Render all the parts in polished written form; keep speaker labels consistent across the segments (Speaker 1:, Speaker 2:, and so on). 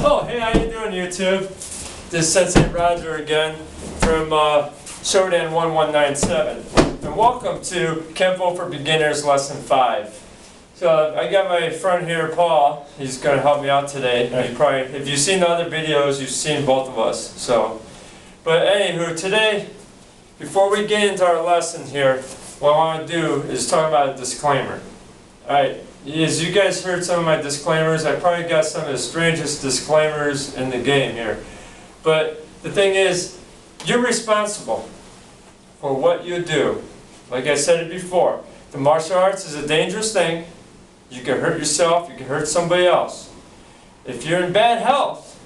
Speaker 1: Oh, hey, how you doing, YouTube? This is Sensei Roger again from Shodan 1197. And welcome to Kenpo for Beginners Lesson 5. So I got my friend here, Paul. He's going to help me out today. You probably, if you've seen the other videos, you've seen both of us. So, but anywho, today, before we get into our lesson here, what I want to do is talk about a disclaimer. Alright, as you guys heard some of my disclaimers, I probably got some of the strangest disclaimers in the game here. But the thing is, you're responsible for what you do. Like I said it before, the martial arts is a dangerous thing. You can hurt yourself, you can hurt somebody else. If you're in bad health,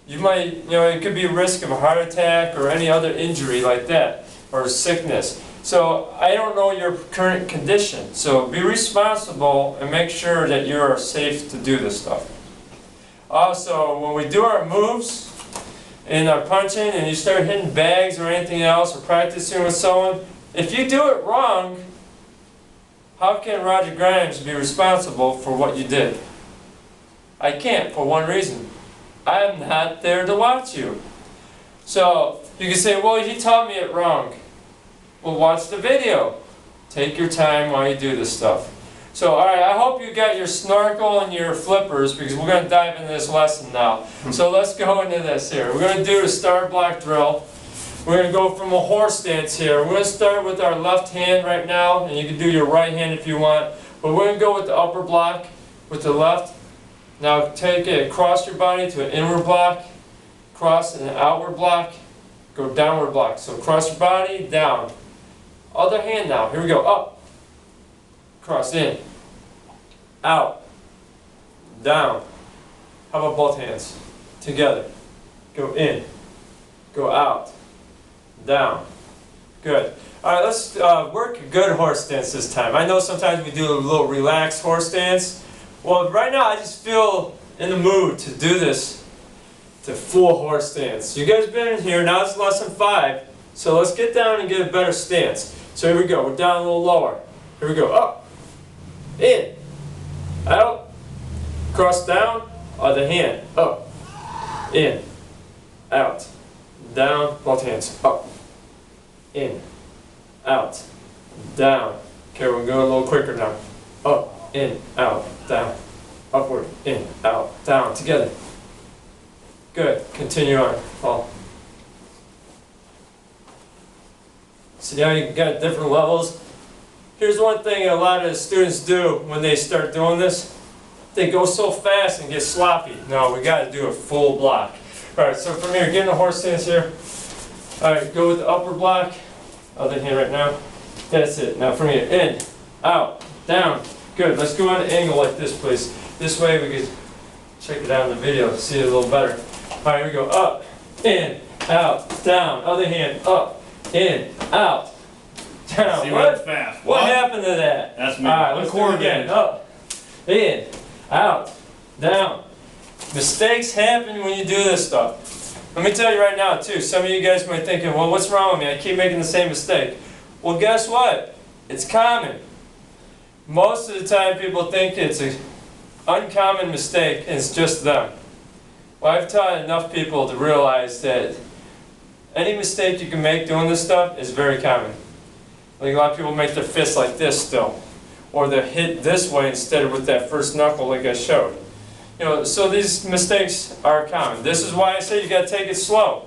Speaker 1: you might, it could be a risk of a heart attack or any other injury like that, or sickness. So I don't know your current condition. So be responsible and make sure that you are safe to do this stuff. Also, when we do our moves and our punching and you start hitting bags or anything else or practicing with someone, if you do it wrong, how can Roger Grimes be responsible for what you did? I can't, for one reason. I'm not there to watch you. So you can say, well, he taught me it wrong. Well, watch the video. Take your time while you do this stuff. So, alright, I hope you got your snorkel and your flippers because we're going to dive into this lesson now. So let's go into this here. We're going to do a star block drill. We're going to go from a horse stance here. We're going to start with our left hand right now, and you can do your right hand if you want. But we're going to go with the upper block with the left. Now take it across your body to an inward block, cross and an outward block, go downward block. So cross your body, down. Other hand now. Here we go. Up. Cross in. Out. Down. How about both hands? Together. Go in. Go out. Down. Good. Alright, let's work a good horse stance this time. I know sometimes we do a little relaxed horse stance. Well, right now I just feel in the mood to do this to full horse stance. You guys have been in here. Now it's lesson 5. So let's get down and get a better stance. So here we go. We're down a little lower. Here we go. Up. In. Out. Cross down. Other hand. Up. In. Out. Down. Both hands. Up. In. Out. Down. Okay, we're going to go a little quicker now. Up. In. Out. Down. Upward. In. Out. Down. Together. Good. Continue on, Paul. See how you got different levels? Here's one thing a lot of students do when they start doing this. They go so fast and get sloppy. No, we got to do a full block. Alright, so from here, get in the horse stance here. Alright, go with the upper block. Other hand right now. That's it. Now from here, in, out, down. Good. Let's go on an angle like this, please. This way we can check it out in the video, see it a little better. Alright, here we go. Up, in, out, down. Other hand, up. In, out, down.
Speaker 2: See what? Fast.
Speaker 1: What happened to that?
Speaker 2: That's me.
Speaker 1: Alright, let's do it again. Up, in, out, down. Mistakes happen when you do this stuff. Let me tell you right now too, some of you guys might be thinking, well, what's wrong with me? I keep making the same mistake. Well, guess what? It's common. Most of the time people think it's an uncommon mistake and it's just them. Well, I've taught enough people to realize that any mistake you can make doing this stuff is very common. Like a lot of people make their fists like this still. Or they hit this way instead of with that first knuckle like I showed. So these mistakes are common. This is why I say you got to take it slow.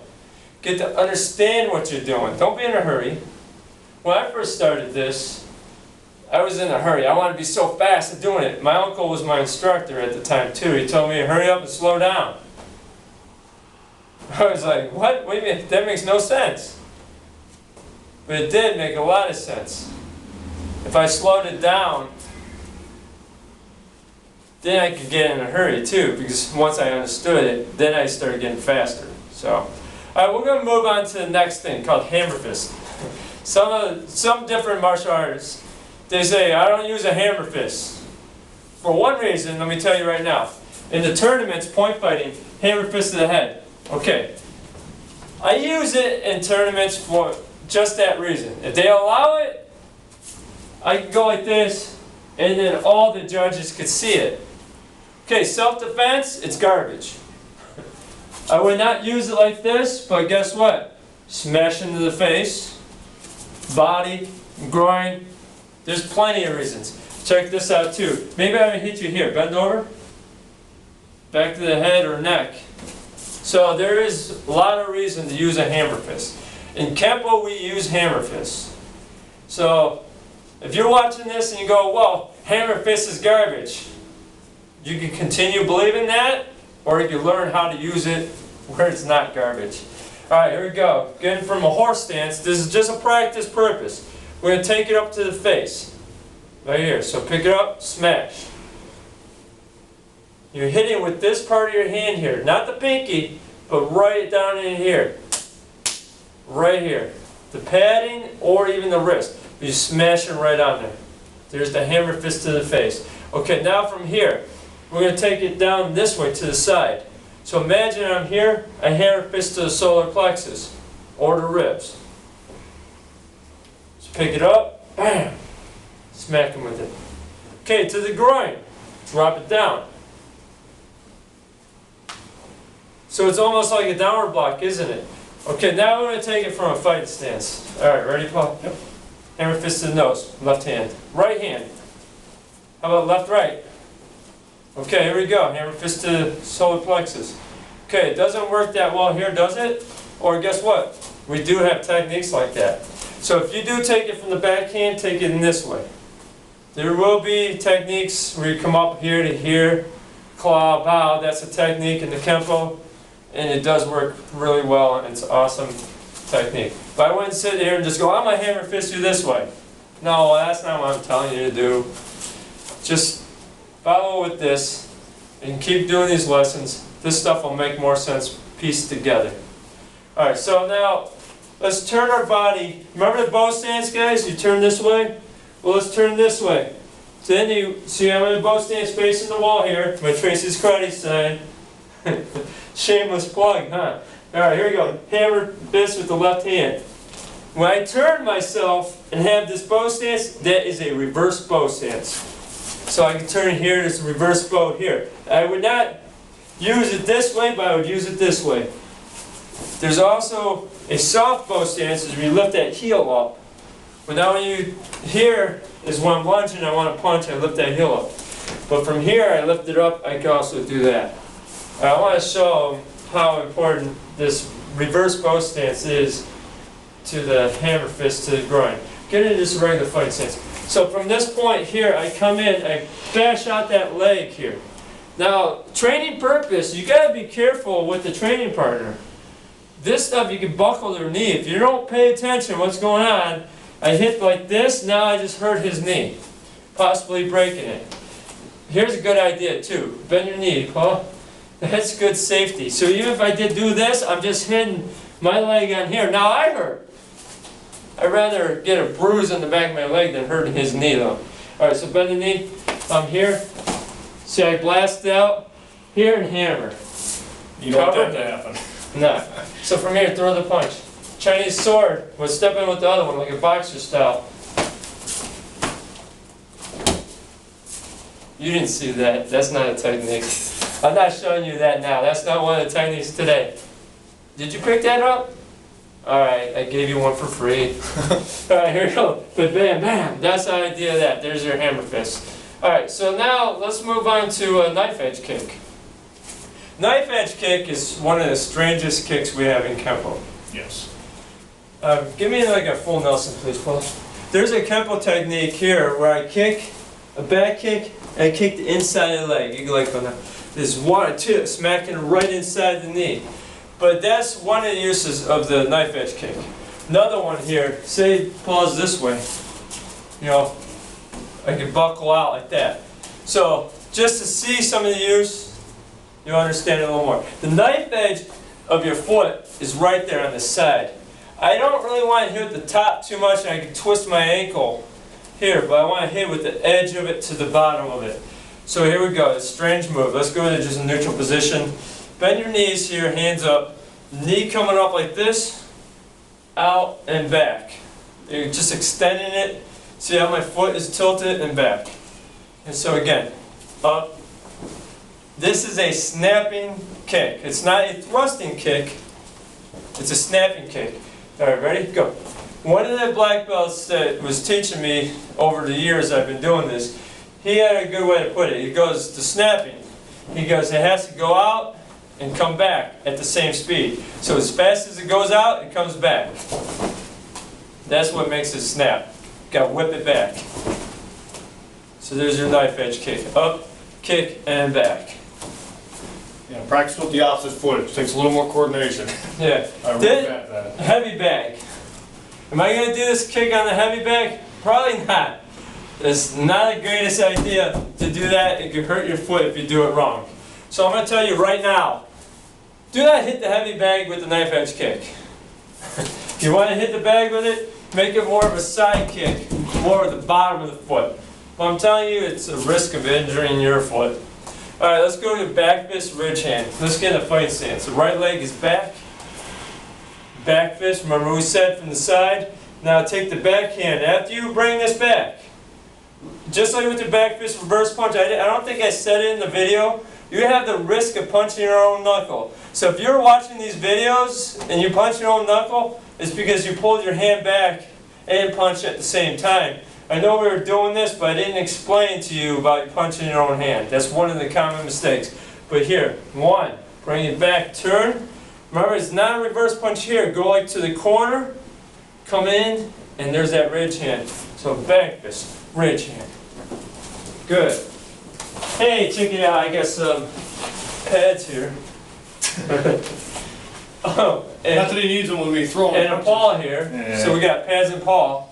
Speaker 1: Get to understand what you're doing. Don't be in a hurry. When I first started this, I was in a hurry. I wanted to be so fast at doing it. My uncle was my instructor at the time too. He told me to hurry up and slow down. I was like, what? What do you mean? That makes no sense. But it did make a lot of sense. If I slowed it down, then I could get in a hurry too, because once I understood it, then I started getting faster. So, alright, we're going to move on to the next thing called hammer fist. Some different martial artists, they say, I don't use a hammer fist. For one reason, let me tell you right now. In the tournaments, point fighting, hammer fist to the head. Okay, I use it in tournaments for just that reason. If they allow it, I can go like this, and then all the judges could see it. Okay, self-defense, it's garbage. I would not use it like this, but guess what? Smash into the face, body, groin. There's plenty of reasons. Check this out too. Maybe I hit you here. Bend over. Back to the head or neck. So there is a lot of reason to use a hammer fist. In Kenpo we use hammer fist. So if you're watching this and you go, well, hammer fist is garbage, you can continue believing that, or you can learn how to use it where it's not garbage. Alright, here we go. Getting from a horse stance, this is just a practice purpose. We're going to take it up to the face. Right here. So pick it up, smash. You're hitting with this part of your hand here. Not the pinky, but right down in here. Right here. The padding or even the wrist. You smash it right on there. There's the hammer fist to the face. Okay, now from here, we're going to take it down this way to the side. So imagine I'm here, I hammer fist to the solar plexus or the ribs. So pick it up, bam, smack him with it. Okay, to the groin, drop it down. So it's almost like a downward block, isn't it? Okay, now we're going to take it from a fighting stance. Alright, ready, Paul? Yep. Hammer fist to the nose, left hand. Right hand. How about left, right? Okay, here we go. Hammer fist to solar plexus. Okay, it doesn't work that well here, does it? Or guess what? We do have techniques like that. So if you do take it from the backhand, take it in this way. There will be techniques where you come up here to here, claw, bow. That's a technique in the Kenpo, and it does work really well, and it's an awesome technique. But I wouldn't sit here and just go, I'm going to hammer fist you this way. No, that's not what I'm telling you to do. Just follow with this and keep doing these lessons. This stuff will make more sense pieced together. Alright, so now let's turn our body. Remember the bow stance, guys? You turn this way? Well, let's turn this way. So then you see I'm in a bow stance facing the wall here. My Tracy's karate sign. Shameless plug, huh? Alright, here we go. Hammer fist with the left hand. When I turn myself and have this bow stance, that is a reverse bow stance. So I can turn here, there's a reverse bow here. I would not use it this way, but I would use it this way. There's also a soft bow stance, is where you lift that heel up. But now when you, here is when I'm lunging, I want to punch, I lift that heel up. But from here, I lift it up, I can also do that. I want to show how important this reverse bow stance is to the hammer fist to the groin. Get into this regular fighting stance. So from this point here, I come in, I bash out that leg here. Now, training purpose, you got to be careful with the training partner. This stuff, you can buckle their knee. If you don't pay attention to what's going on, I hit like this, now I just hurt his knee, possibly breaking it. Here's a good idea too. Bend your knee, Paul. That's good safety. So even if I did do this, I'm just hitting my leg on here. Now I hurt. I'd rather get a bruise on the back of my leg than hurting his knee though. Alright, so bend the knee. I'm here. See, I blast out here and hammer.
Speaker 2: You don't want that to happen.
Speaker 1: No. So from here, throw the punch. Chinese sword. We'll step in with the other one, like a boxer style. You didn't see that. That's not a technique. I'm not showing you that now. That's not one of the techniques today. Did you pick that up? Alright, I gave you one for free. Alright, here we go. But bam, bam. That's the idea of that. There's your hammer fist. Alright, so now let's move on to a knife edge kick. Knife edge kick is one of the strangest kicks we have in Kenpo.
Speaker 2: Yes.
Speaker 1: Give me like a full Nelson, please, Paul. There's a Kenpo technique here where I kick, a back kick, and I kick the inside of the leg. You can like on that. There's one, two, smacking right inside the knee. But that's one of the uses of the knife edge kick. Another one here, say Paul's this way. You know, I can buckle out like that. So just to see some of the use, you'll understand it a little more. The knife edge of your foot is right there on the side. I don't really want to hit the top too much, and I can twist my ankle here, but I want to hit with the edge of it to the bottom of it. So here we go, a strange move. Let's go to just a neutral position. Bend your knees here, hands up. Knee coming up like this, out and back. You're just extending it. See how my foot is tilted and back. And so again, up This is a snapping kick. It's not a thrusting kick. It's a snapping kick. All right, ready? Go. One of the black belts that was teaching me over the years I've been doing this, he had a good way to put it. He goes to snapping. He goes, it has to go out and come back at the same speed. So as fast as it goes out, it comes back. That's what makes it snap. Got to whip it back. So there's your knife edge kick. Up, kick, and back.
Speaker 2: Yeah, practice with the opposite foot. It takes a little more coordination.
Speaker 1: Yeah.
Speaker 2: I really got that.
Speaker 1: Heavy bag. Am I going to do this kick on the heavy bag? Probably not. It's not the greatest idea to do that. It could hurt your foot if you do it wrong. So I'm going to tell you right now, do not hit the heavy bag with the knife edge kick. If you want to hit the bag with it, make it more of a side kick, more of the bottom of the foot. But I'm telling you, it's a risk of injuring your foot. Alright, let's go to back fist, ridge hand. Let's get in a fight stance. The right leg is back. Back fist, remember we said from the side. Now take the back hand. After you bring this back, just like with the back fist reverse punch, I don't think I said it in the video, you have the risk of punching your own knuckle. So if you're watching these videos and you punch your own knuckle, it's because you pulled your hand back and punched at the same time. I know we were doing this, but I didn't explain to you about punching your own hand. That's one of the common mistakes. But here, one, bring it back, turn. Remember, it's not a reverse punch here. Go like to the corner, come in, and there's that ridge hand. So back fist, ridge hand. Good. Hey, check it out. I got some pads here. Oh, and
Speaker 2: Not that he needs them when we throw them.
Speaker 1: and a paw here.
Speaker 2: Yeah.
Speaker 1: So we got pads and paw.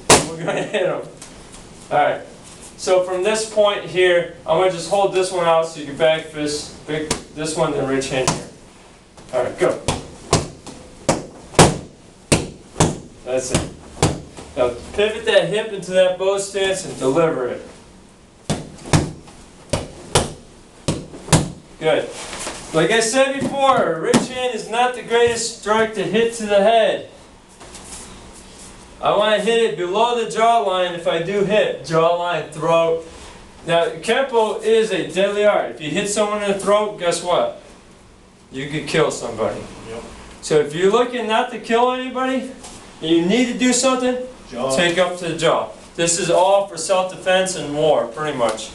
Speaker 1: We're going to hit them. Alright. So from this point here, I'm going to just hold this one out so you can back fist, this one, and ridge hand here. Alright, go. That's it. Now pivot that hip into that bow stance and deliver it. Good. Like I said before, ridge hand is not the greatest strike to hit to the head. I want to hit it below the jawline if I do hit. Jawline, throat. Now, Kenpo is a deadly art. If you hit someone in the throat, guess what? You could kill somebody.
Speaker 2: Yep.
Speaker 1: So if you're looking not to kill anybody, and you need to do something,
Speaker 2: Jaw.
Speaker 1: take up to the jaw. This is all for self-defense and war, pretty much.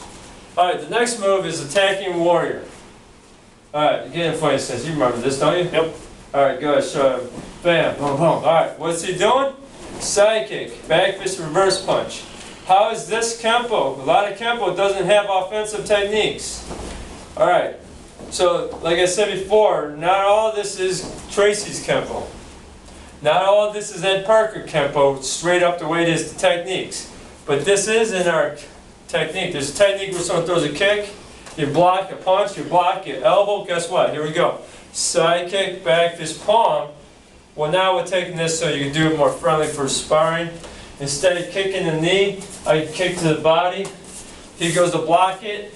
Speaker 1: Alright, the next move is attacking warrior. Alright, get in fight stance. You remember this, don't you?
Speaker 2: Yep.
Speaker 1: Alright, good. So, bam, boom, boom. Alright, what's he doing? Side kick, back fist, reverse punch. How is this Kenpo? A lot of Kenpo doesn't have offensive techniques. Alright, so like I said before, not all of this is Tracy's Kenpo. Not all of this is Ed Parker Kenpo, straight up the way it is the techniques. But this is in our technique. There's a technique where someone throws a kick, you block a punch, you block, you elbow, guess what? Here we go. Side kick, back fist, palm. Well, now we're taking this so you can do it more friendly for sparring. Instead of kicking the knee, I kick to the body. He goes to block it.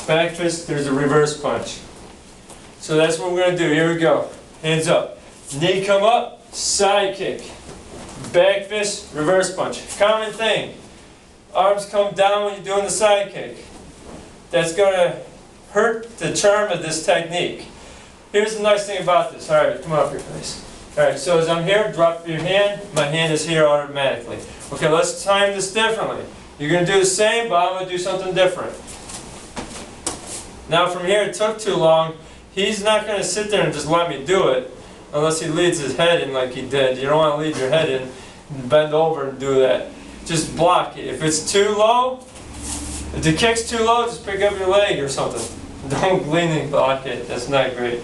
Speaker 1: Back fist, there's a reverse punch. So that's what we're going to do. Here we go. Hands up. Knee come up, side kick. Back fist, reverse punch. Common thing. Arms come down when you're doing the side kick. That's going to hurt the charm of this technique. Here's the nice thing about this. Alright, come up here, please. Alright, so as I'm here, drop your hand. My hand is here automatically. Okay, let's time this differently. You're going to do the same, but I'm going to do something different. Now from here, it took too long. He's not going to sit there and just let me do it unless he leads his head in like he did. You don't want to lead your head in and bend over and do that. Just block it. If it's too low, if the kick's too low, just pick up your leg or something. Don't lean and block it. That's not great.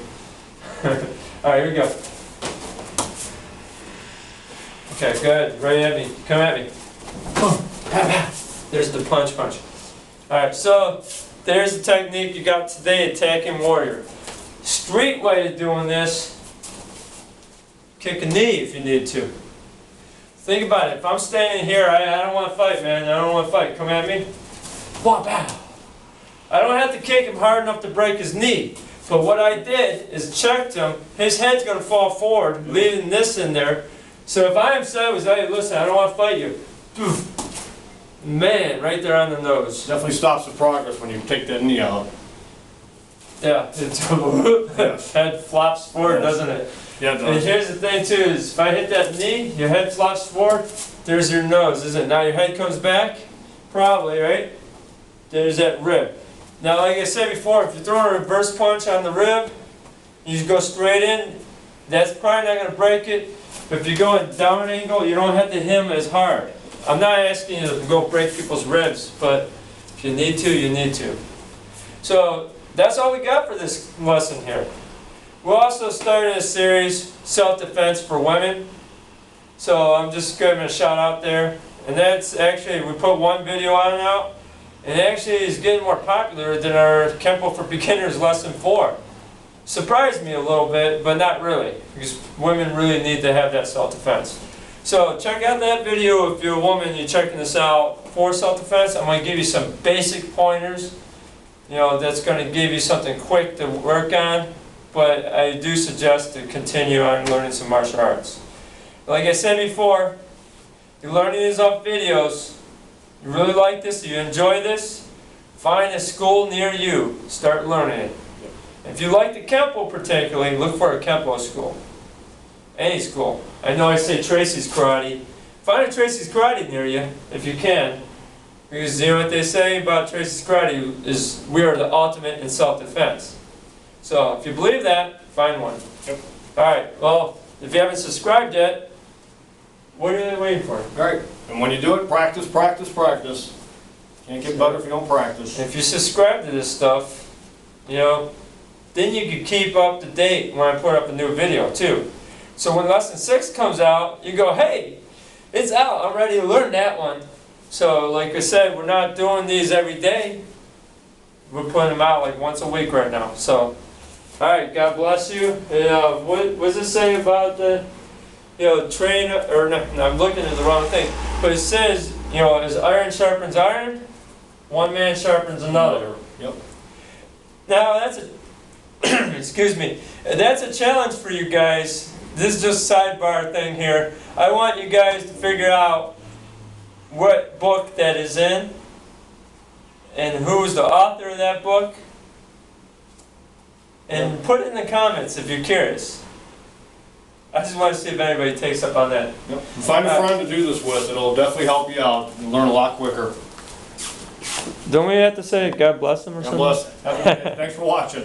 Speaker 1: Alright, here we go. Okay, good. Right at me. Come at me. There's the punch. Alright, so there's the technique you got today, attacking warrior. Street way of doing this, kick a knee if you need to. Think about it. If I'm standing here, I don't want to fight, man. I don't want to fight. Come at me. I don't have to kick him hard enough to break his knee. But what I did is checked him. His head's going to fall forward, leaving this in there. So if I am sideways, hey, listen, I don't want to fight you. Man, right there on the nose.
Speaker 2: Definitely stops the progress when you take that knee out.
Speaker 1: Yeah, it's head flops forward, doesn't it?
Speaker 2: Yeah, it
Speaker 1: And
Speaker 2: does.
Speaker 1: here's the thing too, is if I hit that knee, your head flops forward, there's your nose, isn't it? Now your head comes back, probably, right? There's that rib. Now, like I said before, if you're throwing a reverse punch on the rib, you just go straight in, that's probably not gonna break it. But if you're going down an angle, you don't have to hit him as hard. I'm not asking you to go break people's ribs, but if you need to, you need to. So, that's all we got for this lesson here. We'll also start a series, self-defense for women. So I'm just giving a shout out there. And that's actually, we put one video on it out, and it actually is getting more popular than our Kenpo for Beginners lesson 4. Surprised me a little bit, but not really, because women really need to have that self-defense. So check out that video if you're a woman, you're checking this out for self-defense. I'm going to give you some basic pointers, that's going to give you something quick to work on. But I do suggest to continue on learning some martial arts. Like I said before, you're learning these off videos. You really like this, you enjoy this, find a school near you, start learning it. If you like the Kenpo particularly, look for a Kenpo school. Any school. I know I say Tracy's Karate. Find a Tracy's Karate near you, if you can. Because you know what they say about Tracy's Karate is we are the ultimate in self-defense. So if you believe that, find one.
Speaker 2: Yep.
Speaker 1: Alright, well, if you haven't subscribed yet, what are you waiting for?
Speaker 2: Right, and when you do it, practice, practice, practice. Can't get better if you don't practice.
Speaker 1: If you subscribe to this stuff, then you can keep up to date when I put up a new video too. So when lesson 6 comes out, you go, hey, it's out, I'm ready to learn that one. So like I said, we're not doing these every day. We're putting them out like once a week right now. So, alright, God bless you. And, what does it say about the, train, or no, I'm looking at the wrong thing. But it says, as iron sharpens iron, one man sharpens another.
Speaker 2: Yep.
Speaker 1: Now that's a, excuse me, that's a challenge for you guys. This is just a sidebar thing here. I want you guys to figure out what book that is in, and who's the author of that book, and put it in the comments if you're curious. I just want to see if anybody takes up on that.
Speaker 2: Yep. Find a friend to do this with, it'll definitely help you out and learn a lot quicker.
Speaker 1: Don't we have to say God bless them or
Speaker 2: God
Speaker 1: something?
Speaker 2: bless. Have a good day. Thanks for watching.